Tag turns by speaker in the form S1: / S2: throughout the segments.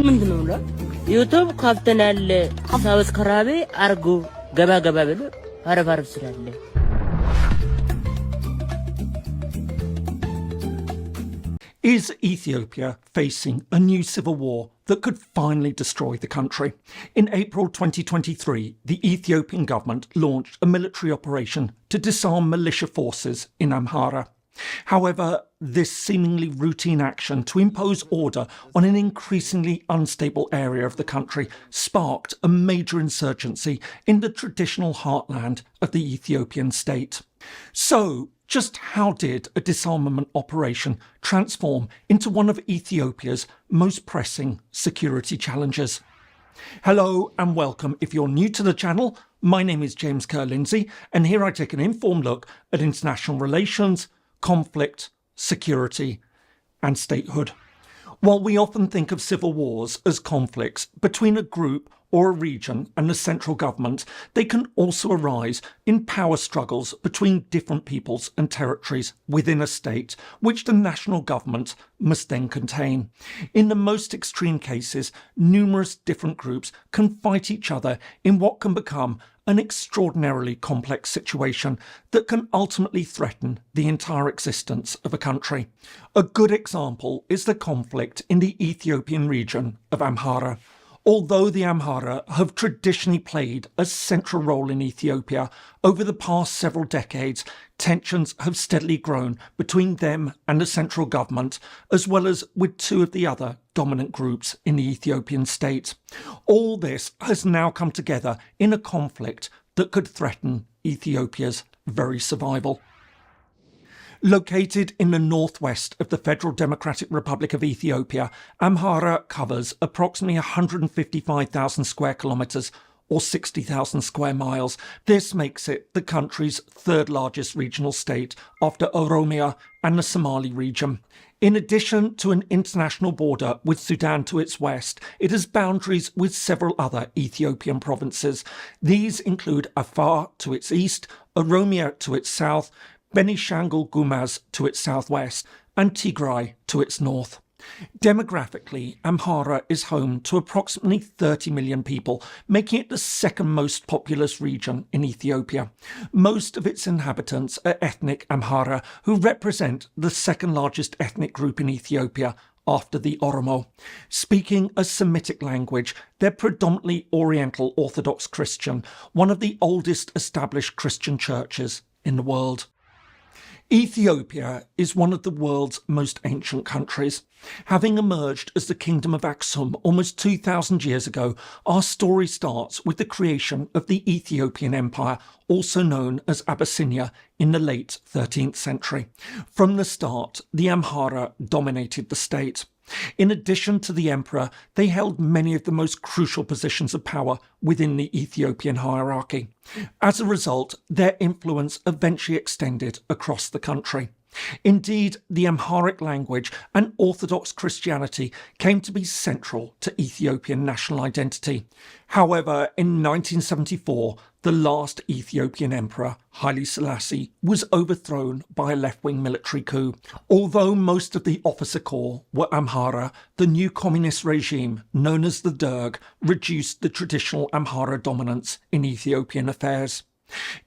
S1: ምንድነው ነው ዩቲዩብ ካፍተናል ሰብስክራይብ አርጉ ገባ ገባ ብሎ አረፋርፍ ስላለ
S2: Is Ethiopia facing a new civil war that could finally destroy the country? In April 2023, the Ethiopian government launched a military operation to disarm militia forces in Amhara. However, this seemingly routine action to impose order on an increasingly unstable area of the country sparked a major insurgency in the traditional heartland of the Ethiopian state. So, just how did a disarmament operation transform into one of Ethiopia's most pressing security challenges? Hello and welcome. If you're new to the channel, my name is James Kerr-Lindsay, and here I take an informed look at international relations, conflict, security, and statehood. While we often think of civil wars as conflicts between a group or a region and the central government, they can also arise in power struggles between different peoples and territories within a state, which the national government must then contain. In the most extreme cases, numerous different groups can fight each other in what can become an extraordinarily complex situation that can ultimately threaten the entire existence of a country. A good example is the conflict in the Ethiopian region of Amhara. Although the Amhara have traditionally played a central role in Ethiopia, over the past several decades, tensions have steadily grown between them and the central government, as well as with two of the other dominant groups in the Ethiopian state. All this has now come together in a conflict that could threaten Ethiopia's very survival. Located in the northwest of the Federal Democratic Republic of Ethiopia, Amhara covers approximately 155,000 square kilometres or 60,000 square miles. This makes it the country's third largest regional state after Oromia and the Somali region. In addition to an international border with Sudan to its west, it has boundaries with several other Ethiopian provinces. These include Afar to its east, Oromia to its south, Benishangul-Gumuz to its southwest, and Tigray to its north. Demographically, Amhara is home to approximately 30 million people, making it the second most populous region in Ethiopia. Most of its inhabitants are ethnic Amhara, who represent the second largest ethnic group in Ethiopia after the Oromo. Speaking a Semitic language, they're predominantly Oriental Orthodox Christian, one of the oldest established Christian churches in the world. Ethiopia is one of the world's most ancient countries. Having emerged as the Kingdom of Aksum almost 2,000 years ago, our story starts with the creation of the Ethiopian Empire, also known as Abyssinia, in the late 13th century. From the start, the Amhara dominated the state. In addition to the emperor, they held many of the most crucial positions of power within the Ethiopian hierarchy. As a result, their influence eventually extended across the country. Indeed, the Amharic language and Orthodox Christianity came to be central to Ethiopian national identity. However, in 1974, the last Ethiopian emperor, Haile Selassie, was overthrown by a left-wing military coup. Although most of the officer corps were Amhara, the new communist regime, known as the Derg, reduced the traditional Amhara dominance in Ethiopian affairs.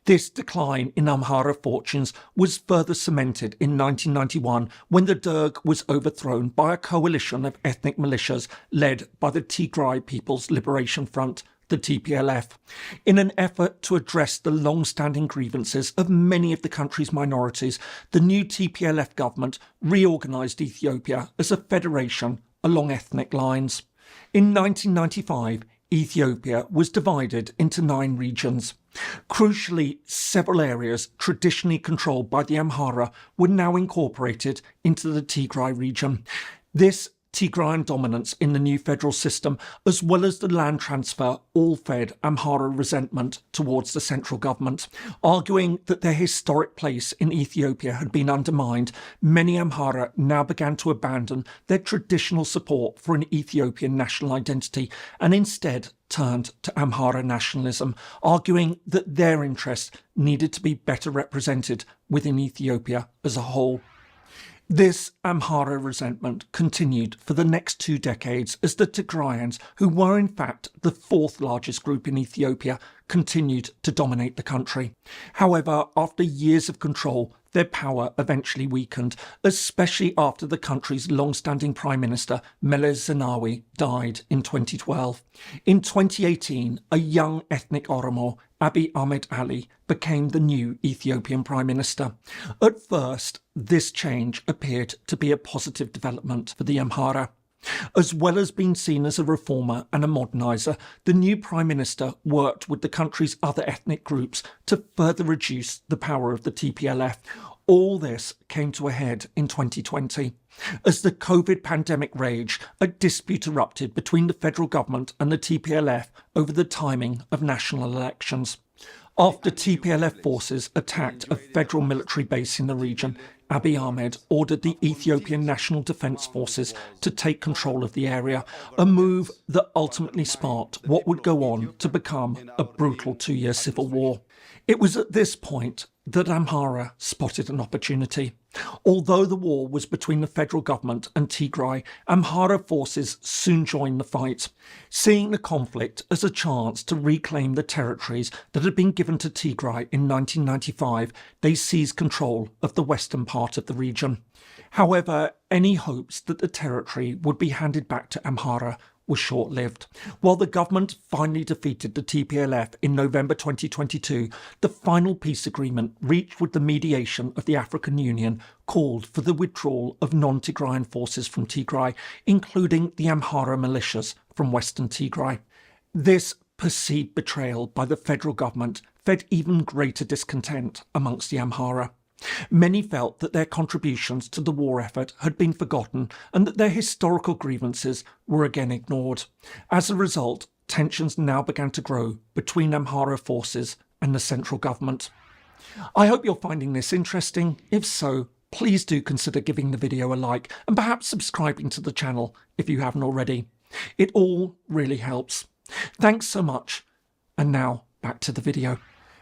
S2: This decline in Amhara fortunes was further cemented in 1991 when the Derg was overthrown by a coalition of ethnic militias led by the Tigray People's Liberation Front, the TPLF. In an effort to address the long-standing grievances of many of the country's minorities, the new TPLF government reorganised Ethiopia as a federation along ethnic lines. In 1995, Ethiopia was divided into 9 regions. Crucially, several areas traditionally controlled by the Amhara were now incorporated into the Tigray region. This Tigrayan dominance in the new federal system, as well as the land transfer, all fed Amhara resentment towards the central government. Arguing that their historic place in Ethiopia had been undermined, many Amhara now began to abandon their traditional support for an Ethiopian national identity and instead turned to Amhara nationalism, arguing that their interests needed to be better represented within Ethiopia as a whole. This Amhara resentment continued for the next 2 decades as the Tigrayans, who were in fact the 4th largest group in Ethiopia, continued to dominate the country. However, after years of control, their power eventually weakened, especially after the country's long-standing Prime Minister, Meles Zenawi, died in 2012. In 2018, a young ethnic Oromo, Abiy Ahmed Ali, became the new Ethiopian Prime Minister. At first, this change appeared to be a positive development for the Amhara. As well as being seen as a reformer and a moderniser, the new Prime Minister worked with the country's other ethnic groups to further reduce the power of the TPLF. All this came to a head in 2020. As the COVID pandemic raged, a dispute erupted between the federal government and the TPLF over the timing of national elections. After TPLF forces attacked a federal military base in the region, Abiy Ahmed ordered the Ethiopian National Defence Forces to take control of the area, a move that ultimately sparked what would go on to become a brutal 2-year civil war. It was at this point that Amhara spotted an opportunity. Although the war was between the federal government and Tigray, Amhara forces soon joined the fight. Seeing the conflict as a chance to reclaim the territories that had been given to Tigray in 1995, they seized control of the western part of the region. However, any hopes that the territory would be handed back to Amhara was short-lived. While the government finally defeated the TPLF in November 2022, the final peace agreement reached with the mediation of the African Union called for the withdrawal of non-Tigrayan forces from Tigray, including the Amhara militias from western Tigray. This perceived betrayal by the federal government fed even greater discontent amongst the Amhara. Many felt that their contributions to the war effort had been forgotten and that their historical grievances were again ignored. As a result, tensions now began to grow between Amhara forces and the central government. I hope you're finding this interesting. If so, please do consider giving the video a like and perhaps subscribing to the channel if you haven't already. It all really helps. Thanks so much. And now back to the video.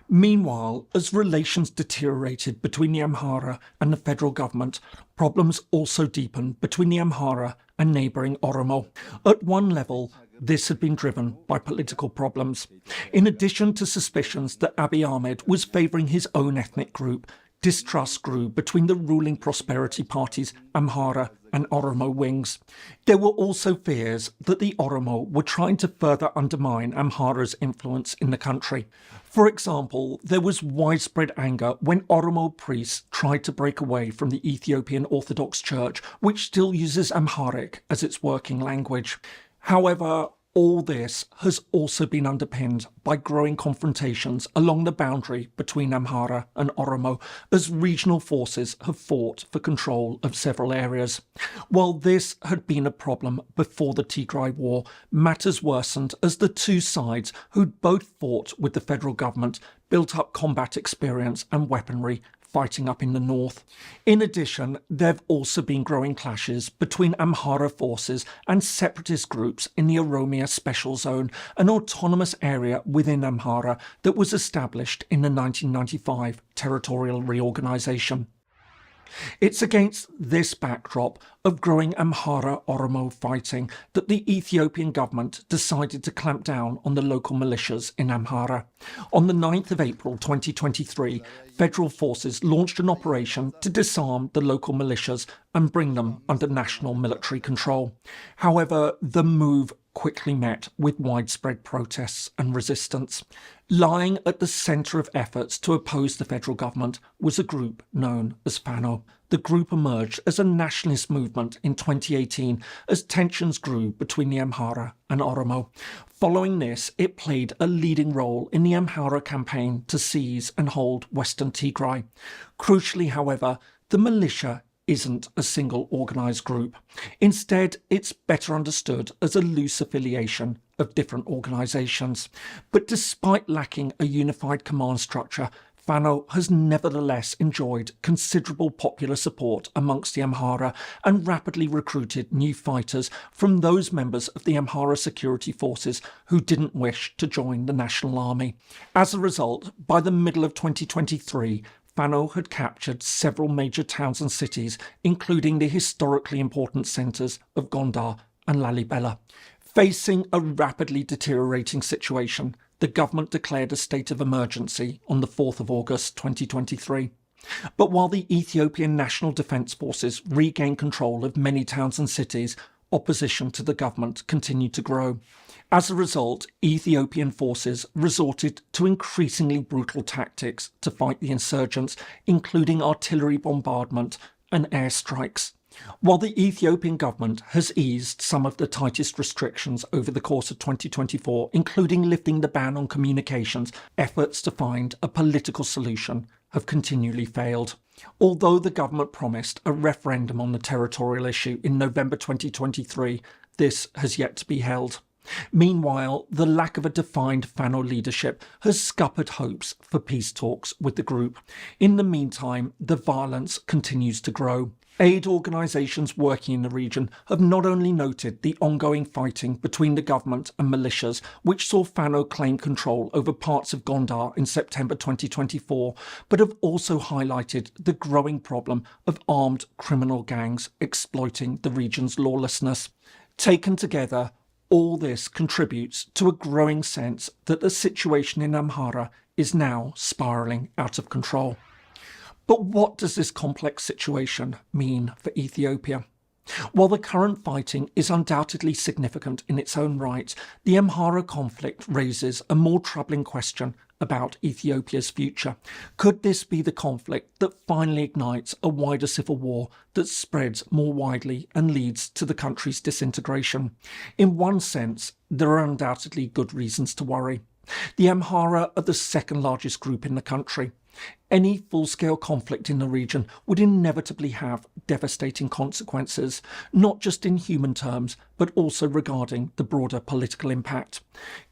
S2: Meanwhile, as relations deteriorated between the Amhara and the federal government, problems also deepened between the Amhara and neighbouring Oromo. At one level, this had been driven by political problems. In addition to suspicions that Abiy Ahmed was favouring his own ethnic group, distrust grew between the ruling Prosperity Party's Amhara and Oromo wings. There were also fears that the Oromo were trying to further undermine Amhara's influence in the country. For example, there was widespread anger when Oromo priests tried to break away from the Ethiopian Orthodox Church, which still uses Amharic as its working language. However, all this has also been underpinned by growing confrontations along the boundary between Amhara and Oromo as regional forces have fought for control of several areas. While this had been a problem before the Tigray War, matters worsened as the two sides, who'd both fought with the federal government, built up combat experience and weaponry fighting up in the north. In addition, there have also been growing clashes between Amhara forces and separatist groups in the Oromia Special Zone, an autonomous area within Amhara that was established in the 1995 territorial reorganisation. It's against this backdrop of growing Amhara-Oromo fighting that the Ethiopian government decided to clamp down on the local militias in Amhara. On the 9th of April 2023, federal forces launched an operation to disarm the local militias and bring them under national military control. However, the move quickly met with widespread protests and resistance. Lying at the centre of efforts to oppose the federal government was a group known as Fano. The group emerged as a nationalist movement in 2018 as tensions grew between the Amhara and Oromo. Following this, it played a leading role in the Amhara campaign to seize and hold Western Tigray. Crucially, however, the militia isn't a single organised group. Instead, it's better understood as a loose affiliation of different organisations. But despite lacking a unified command structure, Fano has nevertheless enjoyed considerable popular support amongst the Amhara and rapidly recruited new fighters from those members of the Amhara security forces who didn't wish to join the National Army. As a result, by the middle of 2023, Fano had captured several major towns and cities, including the historically important centres of Gondar and Lalibela. Facing a rapidly deteriorating situation, the government declared a state of emergency on the 4th of August 2023. But while the Ethiopian National Defence Forces regained control of many towns and cities, opposition to the government continued to grow. As a result, Ethiopian forces resorted to increasingly brutal tactics to fight the insurgents, including artillery bombardment and airstrikes. While the Ethiopian government has eased some of the tightest restrictions over the course of 2024, including lifting the ban on communications, efforts to find a political solution have continually failed. Although the government promised a referendum on the territorial issue in November 2023, this has yet to be held. Meanwhile, the lack of a defined Fano leadership has scuppered hopes for peace talks with the group. In the meantime, the violence continues to grow. Aid organisations working in the region have not only noted the ongoing fighting between the government and militias, which saw Fano claim control over parts of Gondar in September 2024, but have also highlighted the growing problem of armed criminal gangs exploiting the region's lawlessness. Taken together, all this contributes to a growing sense that the situation in Amhara is now spiralling out of control. But what does this complex situation mean for Ethiopia? While the current fighting is undoubtedly significant in its own right, the Amhara conflict raises a more troubling question about Ethiopia's future. Could this be the conflict that finally ignites a wider civil war that spreads more widely and leads to the country's disintegration? In one sense, there are undoubtedly good reasons to worry. The Amhara are the second largest group in the country. Any full-scale conflict in the region would inevitably have devastating consequences, not just in human terms, but also regarding the broader political impact.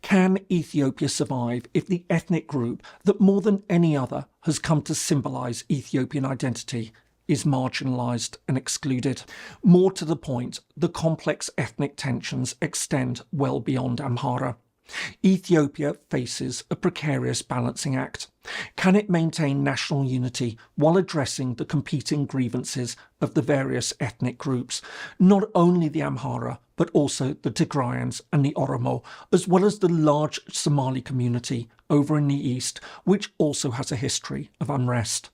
S2: Can Ethiopia survive if the ethnic group that more than any other has come to symbolise Ethiopian identity is marginalised and excluded? More to the point, the complex ethnic tensions extend well beyond Amhara. Ethiopia faces a precarious balancing act. Can it maintain national unity while addressing the competing grievances of the various ethnic groups, not only the Amhara, but also the Tigrayans and the Oromo, as well as the large Somali community over in the east, which also has a history of unrest?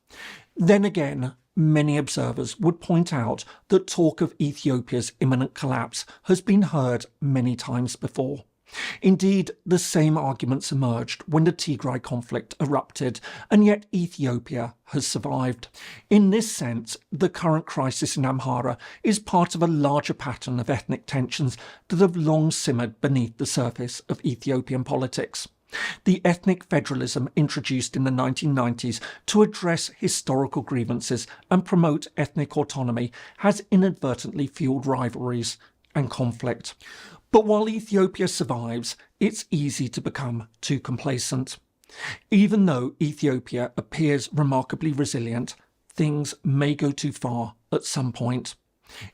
S2: Then again, many observers would point out that talk of Ethiopia's imminent collapse has been heard many times before. Indeed, the same arguments emerged when the Tigray conflict erupted, and yet Ethiopia has survived. In this sense, the current crisis in Amhara is part of a larger pattern of ethnic tensions that have long simmered beneath the surface of Ethiopian politics. The ethnic federalism introduced in the 1990s to address historical grievances and promote ethnic autonomy has inadvertently fueled rivalries and conflict. But while Ethiopia survives, it's easy to become too complacent. Even though Ethiopia appears remarkably resilient, things may go too far at some point.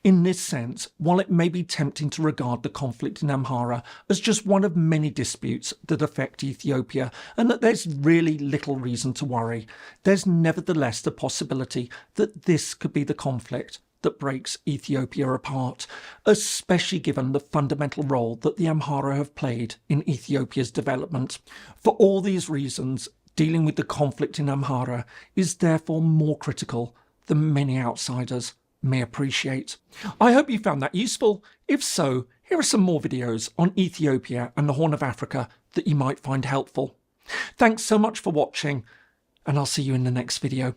S2: In this sense, while it may be tempting to regard the conflict in Amhara as just one of many disputes that affect Ethiopia and that there's really little reason to worry, there's nevertheless the possibility that this could be the conflict that breaks Ethiopia apart, especially given the fundamental role that the Amhara have played in Ethiopia's development. For all these reasons, dealing with the conflict in Amhara is therefore more critical than many outsiders may appreciate. I hope you found that useful. If so, here are some more videos on Ethiopia and the Horn of Africa that you might find helpful. Thanks so much for watching, and I'll see you in the next video.